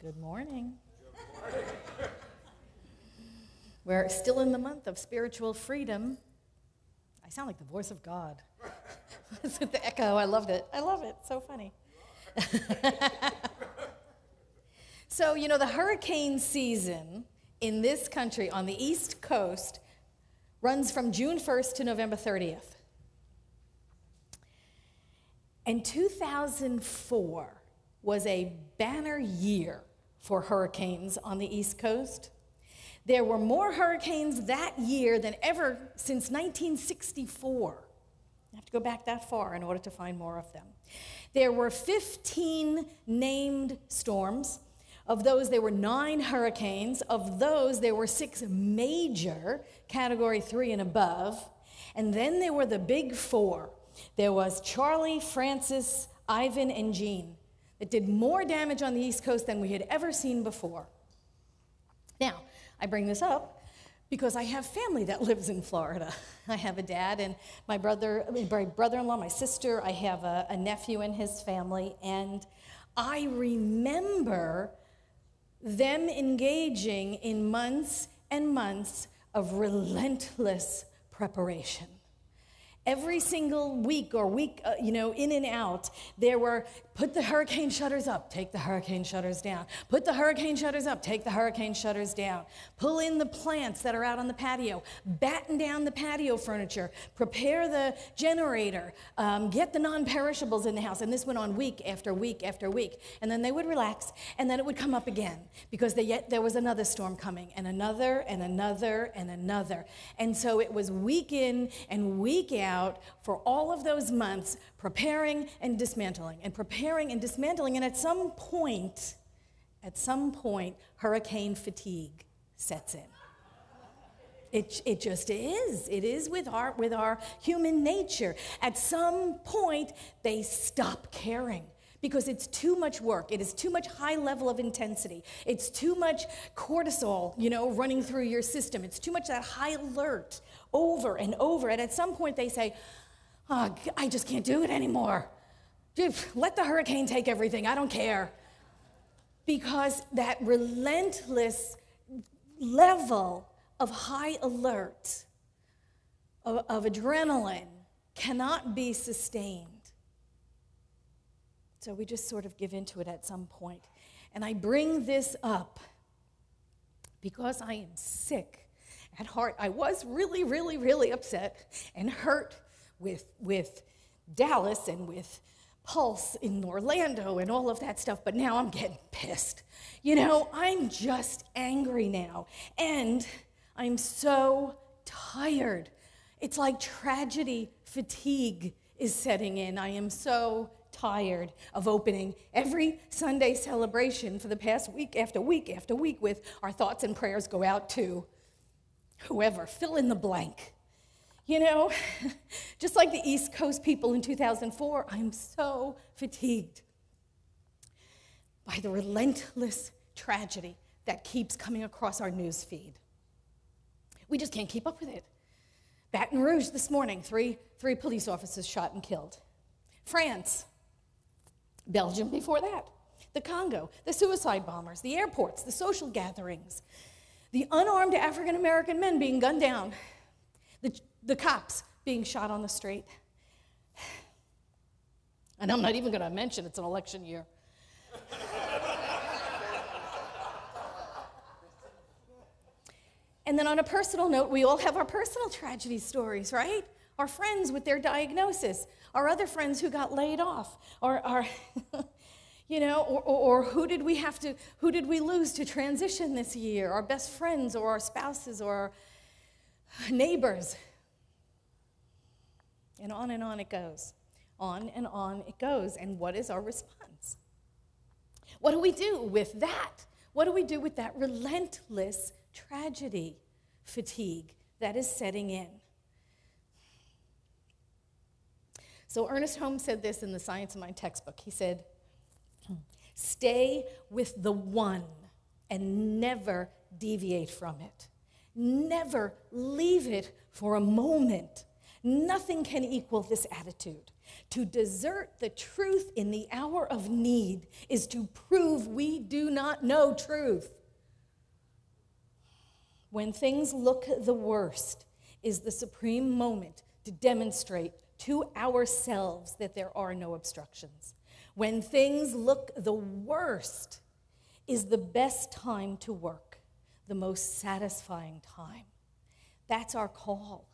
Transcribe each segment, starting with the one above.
Good morning. We're still in the month of spiritual freedom. I sound like the voice of God. It's with the echo. I loved it. I love it. So funny. So, you know, the hurricane season in this country on the East Coast runs from June 1st to November 30th. And 2004 was a banner year for hurricanes on the East Coast. There were more hurricanes that year than ever since 1964. You have to go back that far in order to find more of them. There were 15 named storms. Of those, there were 9 hurricanes. Of those, there were 6 major, Category 3 and above. And then there were the big 4. There was Charlie, Francis, Ivan, and Jean. It did more damage on the East Coast than we had ever seen before. Now, I bring this up because I have family that lives in Florida. I have a dad and my brother-in-law, my sister. I have a nephew and his family. And I remember them engaging in months and months of relentless preparation. Every single week or week, in and out, there were, put the hurricane shutters up, take the hurricane shutters down. Put the hurricane shutters up, take the hurricane shutters down. Pull in the plants that are out on the patio. Batten down the patio furniture. Prepare the generator. Get the non-perishables in the house. And this went on week after week after week. And then they would relax, and then it would come up again because there was another storm coming, and another, and another, and another. And so it was week in and week out for all of those months, preparing and dismantling, and preparing and dismantling. And at some point, hurricane fatigue sets in. It just is. It is with our human nature. At some point, they stop caring because it's too much work. It is too much high level of intensity. It's too much cortisol, running through your system. It's too much that high alert over and over. And at some point, they say, oh, I just can't do it anymore. Let the hurricane take everything. I don't care. Because that relentless level of high alert, of adrenaline, cannot be sustained. So we just sort of give into it at some point. And I bring this up because I am sick at heart. I was really, really, really upset and hurt with Dallas and with Pulse in Orlando and all of that stuff, but now I'm getting pissed. I'm just angry now. And I'm so tired. It's like tragedy fatigue is setting in. I am so tired of opening every Sunday celebration for the past week after week after week with our thoughts and prayers go out to whoever, fill in the blank. Just like the East Coast people in 2004, I'm so fatigued by the relentless tragedy that keeps coming across our news feed. We just can't keep up with it. Baton Rouge this morning, three police officers shot and killed. France, Belgium before that, the Congo, the suicide bombers, the airports, the social gatherings, the unarmed African-American men being gunned down, the cops being shot on the street. And I'm not even going to mention it's an election year. And then on a personal note, we all have our personal tragedy stories, right? Our friends with their diagnosis, our other friends who got laid off, or who did we lose to transition this year? Our best friends or our spouses or our neighbors. And on it goes. On and on it goes. And what is our response? What do we do with that? What do we do with that relentless tragedy fatigue that is setting in? So Ernest Holmes said this in the Science of Mind textbook. He said, stay with the one and never deviate from it. Never leave it for a moment. Nothing can equal this attitude. To desert the truth in the hour of need is to prove we do not know truth. When things look the worst is the supreme moment to demonstrate to ourselves that there are no obstructions. When things look the worst is the best time to work, the most satisfying time. That's our call.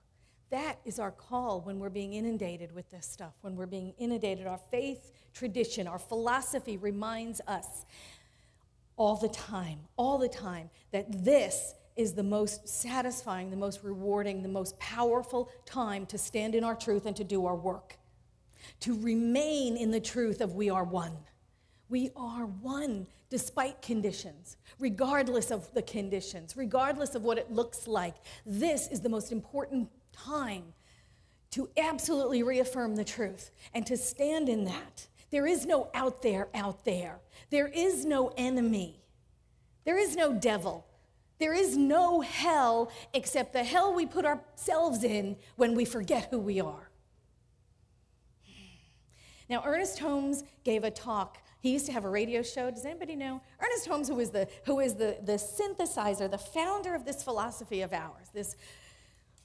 That is our call when we're being inundated with this stuff, when we're being inundated. Our faith tradition, our philosophy reminds us all the time, that this is the most satisfying, the most rewarding, the most powerful time to stand in our truth and to do our work, to remain in the truth of we are one. We are one despite conditions, regardless of the conditions, regardless of what it looks like. This is the most important time to absolutely reaffirm the truth and to stand in that. There is no out there. There is no enemy. There is no devil. There is no hell except the hell we put ourselves in when we forget who we are. Now, Ernest Holmes gave a talk. He used to have a radio show. Does anybody know? Ernest Holmes, who is the synthesizer, the founder of this philosophy of ours, this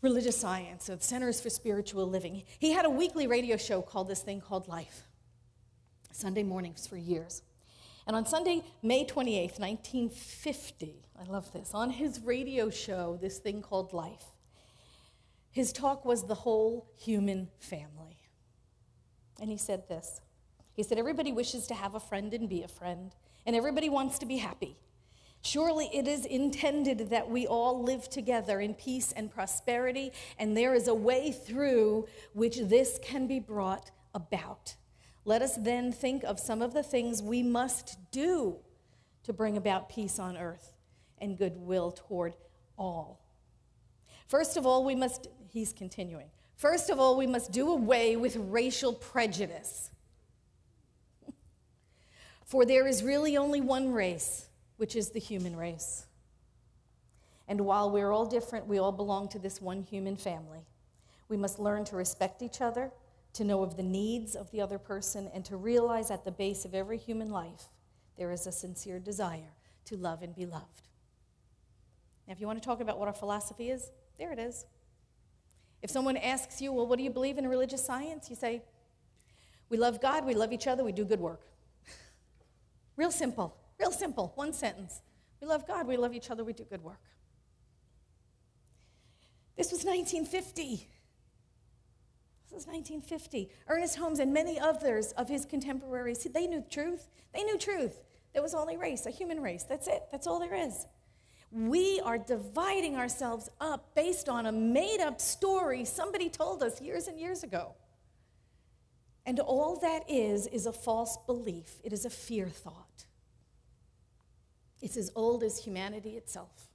religious science, so Centers for Spiritual Living. He had a weekly radio show called this thing called Life, Sunday mornings for years. And on Sunday, May 28th, 1950, I love this, on his radio show, this thing called Life, his talk was the whole human family. And he said this. He said, everybody wishes to have a friend and be a friend, and everybody wants to be happy. Surely it is intended that we all live together in peace and prosperity, and there is a way through which this can be brought about. Let us then think of some of the things we must do to bring about peace on earth and goodwill toward all. First of all, he's continuing, first of all, we must do away with racial prejudice. For there is really only one race, which is the human race. And while we're all different, we all belong to this one human family. We must learn to respect each other, to know of the needs of the other person, and to realize at the base of every human life, there is a sincere desire to love and be loved. Now, if you want to talk about what our philosophy is, there it is. If someone asks you, well, what do you believe in religious science? You say, we love God, we love each other, we do good work. Real simple, one sentence. We love God, we love each other, we do good work. This was 1950. This was 1950. Ernest Holmes and many others of his contemporaries, they knew truth. They knew truth. There was only race, a human race. That's it. That's all there is. We are dividing ourselves up based on a made-up story somebody told us years and years ago. And all that is a false belief. It is a fear thought. It's as old as humanity itself.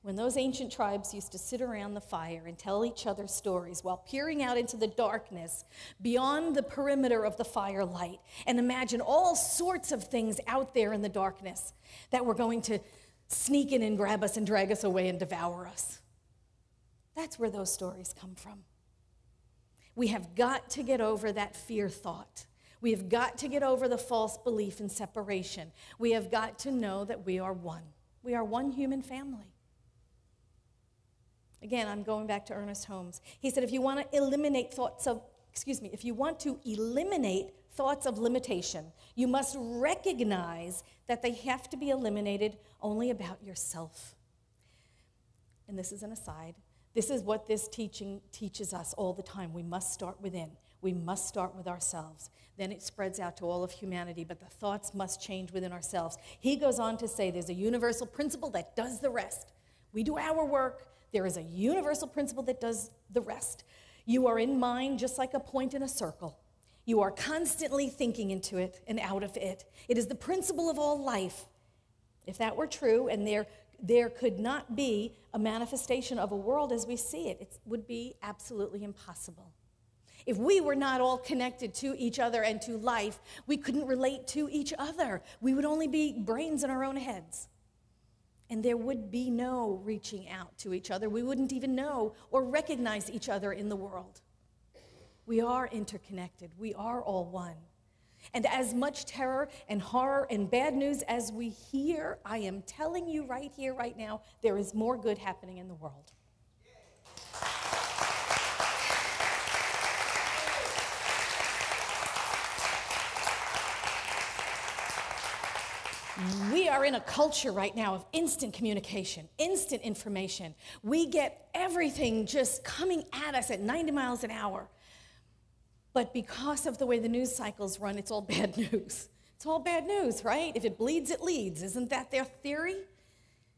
When those ancient tribes used to sit around the fire and tell each other stories while peering out into the darkness beyond the perimeter of the firelight and imagine all sorts of things out there in the darkness that were going to sneak in and grab us and drag us away and devour us. That's where those stories come from. We have got to get over that fear thought. We have got to get over the false belief in separation. We have got to know that we are one. We are one human family. Again, I'm going back to Ernest Holmes. He said, if you want to eliminate thoughts of limitation, you must recognize that they have to be eliminated only about yourself. And this is an aside. This is what this teaching teaches us all the time. We must start within. We must start with ourselves. Then it spreads out to all of humanity, but the thoughts must change within ourselves. He goes on to say there's a universal principle that does the rest. We do our work. There is a universal principle that does the rest. You are in mind just like a point in a circle. You are constantly thinking into it and out of it. It is the principle of all life. If that were true, and there could not be a manifestation of a world as we see it, it would be absolutely impossible. If we were not all connected to each other and to life, we couldn't relate to each other. We would only be brains in our own heads. And there would be no reaching out to each other. We wouldn't even know or recognize each other in the world. We are interconnected. We are all one. And as much terror and horror and bad news as we hear, I am telling you right here, right now, there is more good happening in the world. We are in a culture right now of instant communication, instant information. We get everything just coming at us at 90 miles an hour. But because of the way the news cycles run, it's all bad news. It's all bad news, right? If it bleeds, it leads. Isn't that their theory?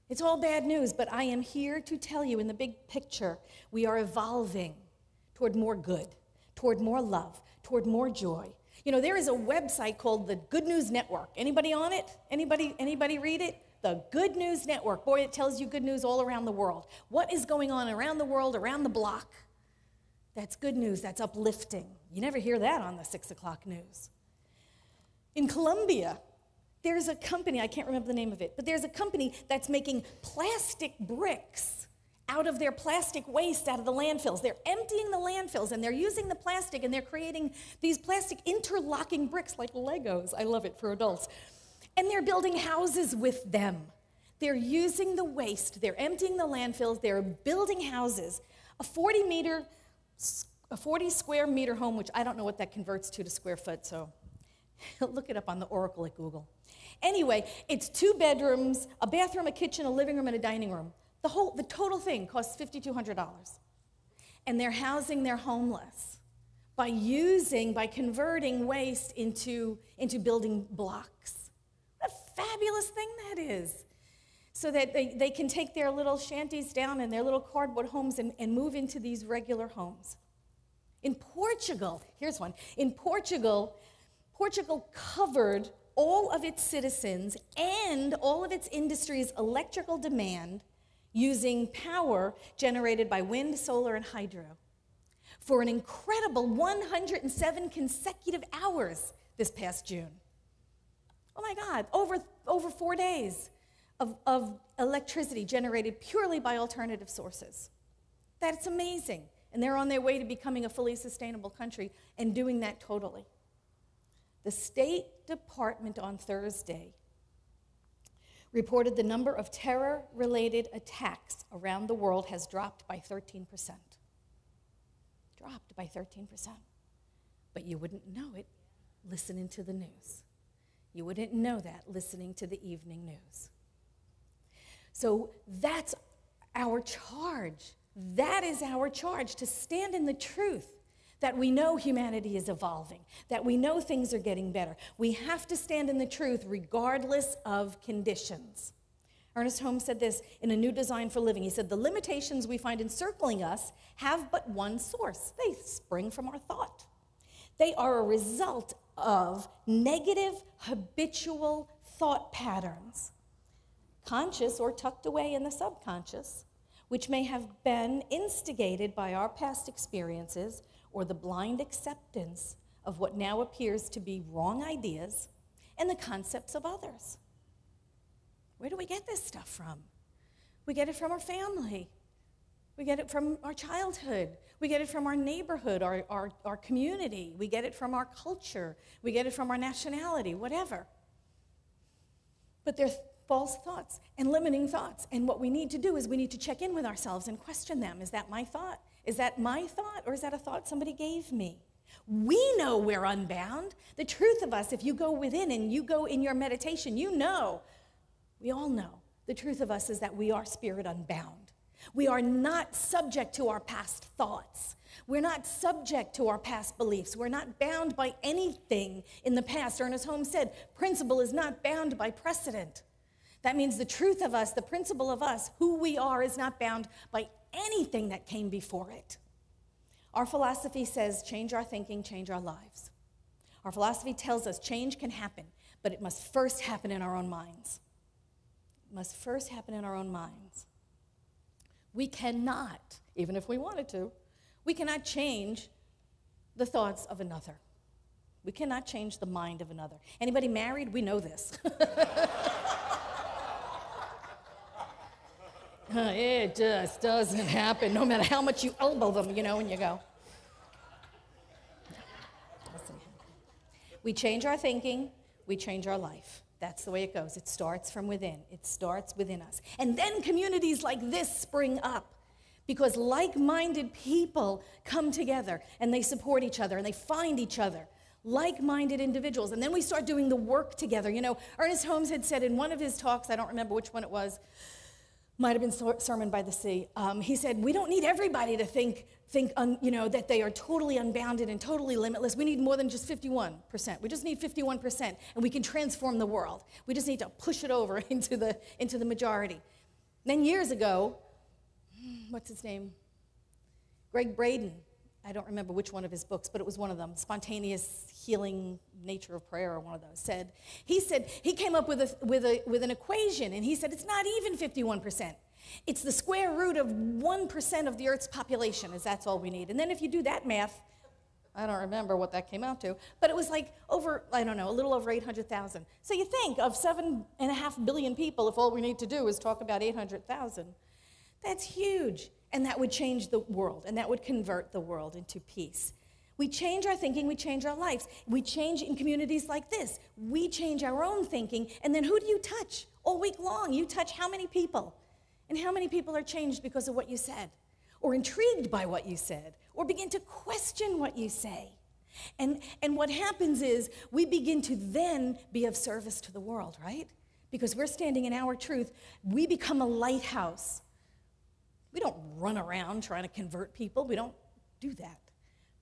It's all bad news, but I am here to tell you in the big picture, we are evolving toward more good, toward more love, toward more joy. You know, there is a website called the Good News Network. Anybody on it? Anybody read it? The Good News Network. Boy, it tells you good news all around the world. What is going on around the world, around the block? That's good news. That's uplifting. You never hear that on the 6 o'clock news. In Colombia, there's a company, I can't remember the name of it, but there's a company that's making plastic bricks out of their plastic waste out of the landfills. They're emptying the landfills, and they're using the plastic, and they're creating these plastic interlocking bricks like Legos. I love it for adults. And they're building houses with them. They're using the waste. They're emptying the landfills. They're building houses. A 40 square meter home, which I don't know what that converts to square foot, so look it up on the Oracle at Google. Anyway, it's 2 bedrooms, a bathroom, a kitchen, a living room, and a dining room. The total thing costs $5,200. And they're housing their homeless by converting waste into building blocks. What a fabulous thing that is. So that they can take their little shanties down and their little cardboard homes and move into these regular homes. In Portugal, here's one. In Portugal covered all of its citizens and all of its industry's electrical demand using power generated by wind, solar, and hydro for an incredible 107 consecutive hours this past June. Oh my God, over 4 days of electricity generated purely by alternative sources. That's amazing. And they're on their way to becoming a fully sustainable country and doing that totally. The State Department on Thursday reported the number of terror-related attacks around the world has dropped by 13%. Dropped by 13%. But you wouldn't know it listening to the news. You wouldn't know that listening to the evening news. So that's our charge. That is our charge, to stand in the truth that we know humanity is evolving, that we know things are getting better. We have to stand in the truth regardless of conditions. Ernest Holmes said this in A New Design for Living. He said, the limitations we find encircling us have but one source. They spring from our thought. They are a result of negative, habitual thought patterns, conscious or tucked away in the subconscious, which may have been instigated by our past experiences or the blind acceptance of what now appears to be wrong ideas and the concepts of others. Where do we get this stuff from? We get it from our family. We get it from our childhood. We get it from our neighborhood, our community. We get it from our culture. We get it from our nationality, whatever. But they're false thoughts and limiting thoughts. And what we need to do is we need to check in with ourselves and question them. Is that my thought? Is that my thought, or is that a thought somebody gave me? We know we're unbound. The truth of us, if you go within and you go in your meditation, you know, we all know, the truth of us is that we are spirit unbound. We are not subject to our past thoughts. We're not subject to our past beliefs. We're not bound by anything in the past. Ernest Holmes said, principle is not bound by precedent. That means the truth of us, the principle of us, who we are, is not bound by anything that came before it. Our philosophy says, change our thinking, change our lives. Our philosophy tells us change can happen, but it must first happen in our own minds. It must first happen in our own minds. We cannot, even if we wanted to, we cannot change the thoughts of another. We cannot change the mind of another. Anybody married? We know this. It just doesn't happen, no matter how much you elbow them, and you go. We change our thinking, we change our life. That's the way it goes. It starts from within. It starts within us. And then communities like this spring up because like-minded people come together and they support each other and they find each other, like-minded individuals. And then we start doing the work together. Ernest Holmes had said in one of his talks, I don't remember which one it was, might have been Sermon by the Sea. He said, we don't need everybody to think that they are totally unbounded and totally limitless. We need more than just 51%. We just need 51%, and we can transform the world. We just need to push it over into the majority. Then years ago, what's his name? Greg Braden. I don't remember which one of his books, but it was one of them, Spontaneous Healing Nature of Prayer, or one of those. He said he came up with an equation, and he said it's not even 51%. It's the square root of 1% of the Earth's population, as that's all we need. And then if you do that math, I don't remember what that came out to, but it was like a little over 800,000. So you think of 7.5 billion people, if all we need to do is talk about 800,000, that's huge. And that would change the world, and that would convert the world into peace. We change our thinking, we change our lives. We change in communities like this. We change our own thinking, and then who do you touch all week long? You touch how many people? And how many people are changed because of what you said, or intrigued by what you said, or begin to question what you say? And what happens is we begin to then be of service to the world, right? Because we're standing in our truth. We become a lighthouse. We don't run around trying to convert people. We don't do that.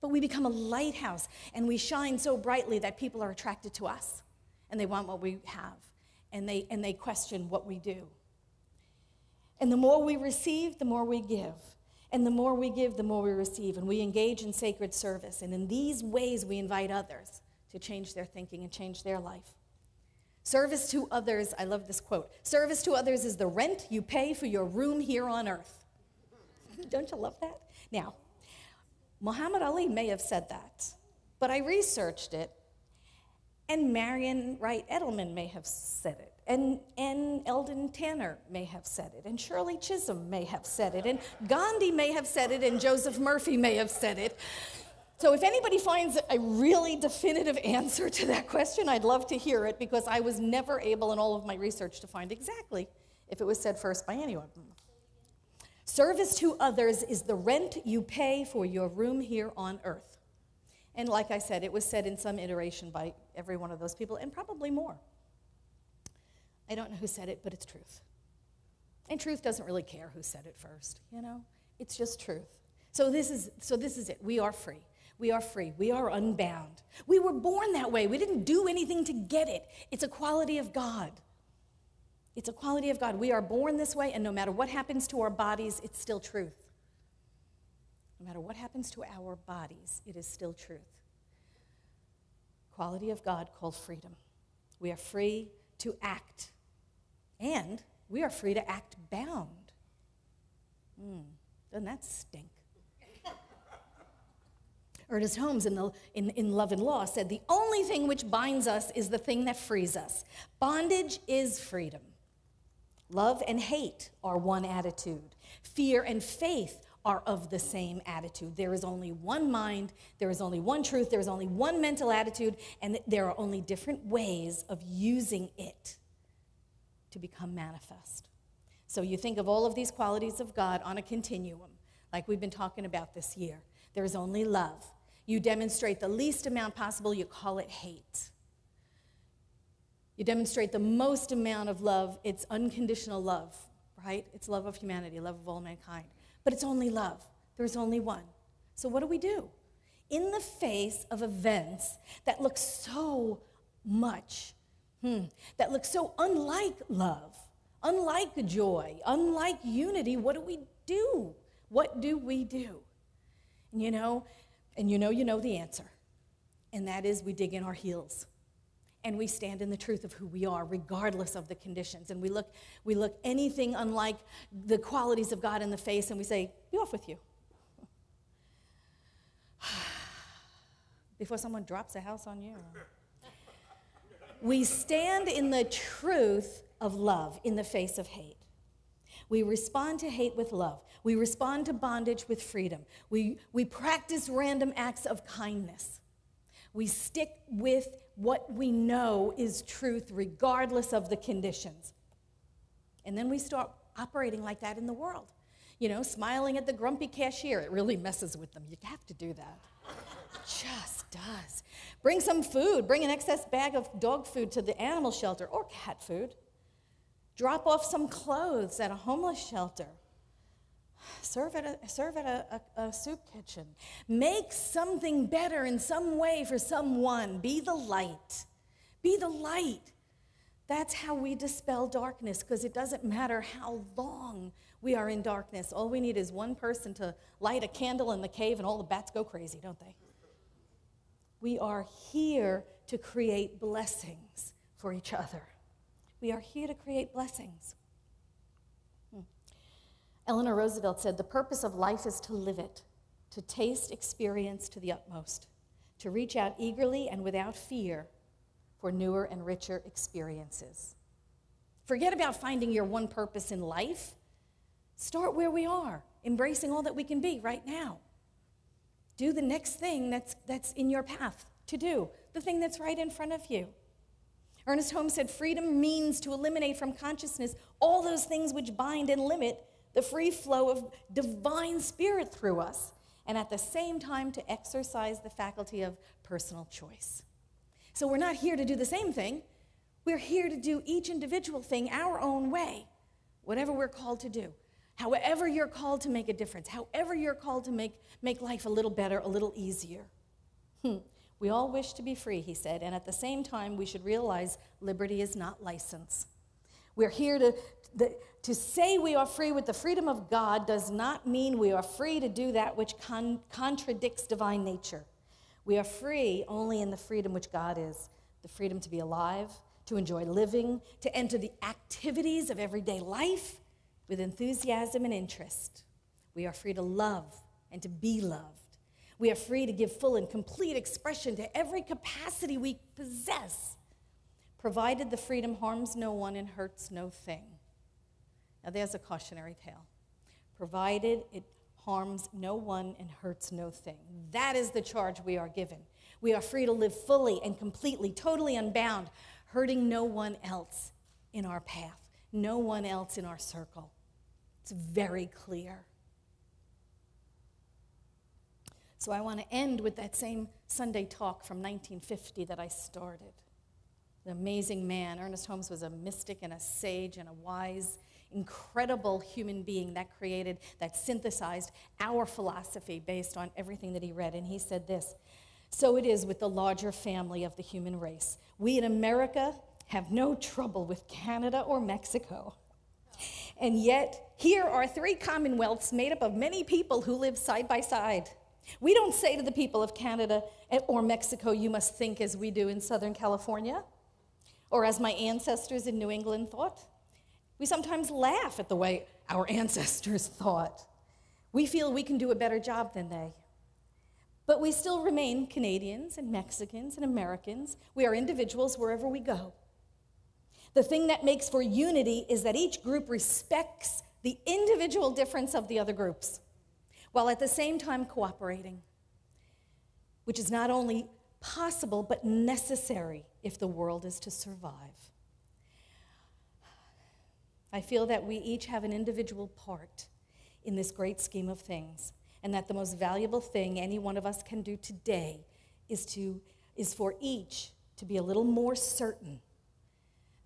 But we become a lighthouse, and we shine so brightly that people are attracted to us, and they want what we have, and they question what we do. And the more we receive, the more we give. And the more we give, the more we receive. And we engage in sacred service. And in these ways, we invite others to change their thinking and change their life. Service to others, I love this quote. Service to others is the rent you pay for your room here on earth. Don't you love that? Now, Muhammad Ali may have said that, but I researched it, and Marion Wright Edelman may have said it, and Eldon Tanner may have said it, and Shirley Chisholm may have said it, and Gandhi may have said it, and Joseph Murphy may have said it. So if anybody finds a really definitive answer to that question, I'd love to hear it, because I was never able in all of my research to find exactly if it was said first by anyone. Service to others is the rent you pay for your room here on earth. And like I said, it was said in some iteration by every one of those people, and probably more. I don't know who said it, but it's truth. And truth doesn't really care who said it first, It's just truth. So this is it. We are free. We are free. We are unbound. We were born that way. We didn't do anything to get it. It's a quality of God. It's a quality of God. We are born this way, and no matter what happens to our bodies, it's still truth. No matter what happens to our bodies, it is still truth. Quality of God called freedom. We are free to act, and we are free to act bound. Doesn't that stink? Ernest Holmes in Love and Law said, the only thing which binds us is the thing that frees us. Bondage is freedom. Love and hate are one attitude. Fear and faith are of the same attitude. There is only one mind, there is only one truth, there is only one mental attitude, and there are only different ways of using it to become manifest. So you think of all of these qualities of God on a continuum, like we've been talking about this year. There is only love. You demonstrate the least amount possible, you call it hate. You demonstrate the most amount of love, it's unconditional love, right? It's love of humanity, love of all mankind. But it's only love. There's only one. So what do? In the face of events that look so much, that look so unlike love, unlike joy, unlike unity, what do? What do we do? And you know the answer. And that is we dig in our heels. And we stand in the truth of who we are, regardless of the conditions. And we look anything unlike the qualities of God in the face, and we say, be off with you. Before someone drops a house on you. We stand in the truth of love in the face of hate. We respond to hate with love. We respond to bondage with freedom. We practice random acts of kindness. We stick with what we know is truth regardless of the conditions. And then we start operating like that in the world. You know, smiling at the grumpy cashier. It really messes with them. You have to do that. It just does. Bring some food. Bring an excess bag of dog food to the animal shelter or cat food. Drop off some clothes at a homeless shelter. Serve at a soup kitchen. Make something better in some way for someone. Be the light. Be the light. That's how we dispel darkness, because it doesn't matter how long we are in darkness. All we need is one person to light a candle in the cave and all the bats go crazy, don't they? We are here to create blessings for each other. We are here to create blessings. Eleanor Roosevelt said, "The purpose of life is to live it, to taste experience to the utmost, to reach out eagerly and without fear for newer and richer experiences." Forget about finding your one purpose in life. Start where we are, embracing all that we can be right now. Do the next thing that's in your path to do, the thing that's right in front of you. Ernest Holmes said, "Freedom means to eliminate from consciousness all those things which bind and limit the free flow of divine spirit through us, and at the same time to exercise the faculty of personal choice." So we're not here to do the same thing. We're here to do each individual thing our own way, whatever we're called to do. However you're called to make a difference, however you're called to make life a little better, a little easier. We all wish to be free, he said, and at the same time, we should realize liberty is not license. We're here to say we are free with the freedom of God does not mean we are free to do that which contradicts divine nature. We are free only in the freedom which God is, the freedom to be alive, to enjoy living, to enter the activities of everyday life with enthusiasm and interest. We are free to love and to be loved. We are free to give full and complete expression to every capacity we possess, provided the freedom harms no one and hurts no thing. Now there's a cautionary tale. Provided it harms no one and hurts no thing. That is the charge we are given. We are free to live fully and completely, totally unbound, hurting no one else in our path, no one else in our circle. It's very clear. So I want to end with that same Sunday talk from 1950 that I started. The amazing man. Ernest Holmes was a mystic and a sage and a wise, incredible human being that synthesized our philosophy based on everything that he read. And he said this, "So it is with the larger family of the human race. We in America have no trouble with Canada or Mexico. And yet, here are three commonwealths made up of many people who live side by side. We don't say to the people of Canada or Mexico, you must think as we do in Southern California, or as my ancestors in New England thought. We sometimes laugh at the way our ancestors thought. We feel we can do a better job than they. But we still remain Canadians and Mexicans and Americans. We are individuals wherever we go. The thing that makes for unity is that each group respects the individual difference of the other groups, while at the same time cooperating, which is not only possible but necessary if the world is to survive. I feel that we each have an individual part in this great scheme of things, and that the most valuable thing any one of us can do today is for each to be a little more certain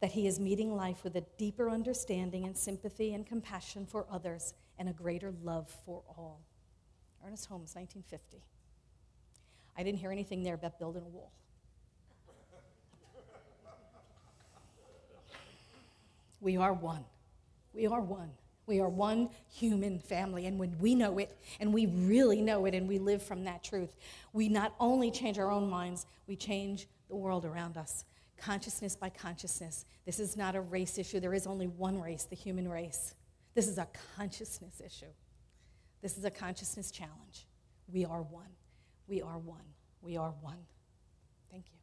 that he is meeting life with a deeper understanding and sympathy and compassion for others and a greater love for all. Ernest Holmes, 1950. I didn't hear anything there about building a wall. We are one. We are one. We are one human family, and when we know it, and we really know it, and we live from that truth, we not only change our own minds, we change the world around us, consciousness by consciousness. This is not a race issue. There is only one race, the human race. This is a consciousness issue. This is a consciousness challenge. We are one. We are one. We are one. Thank you.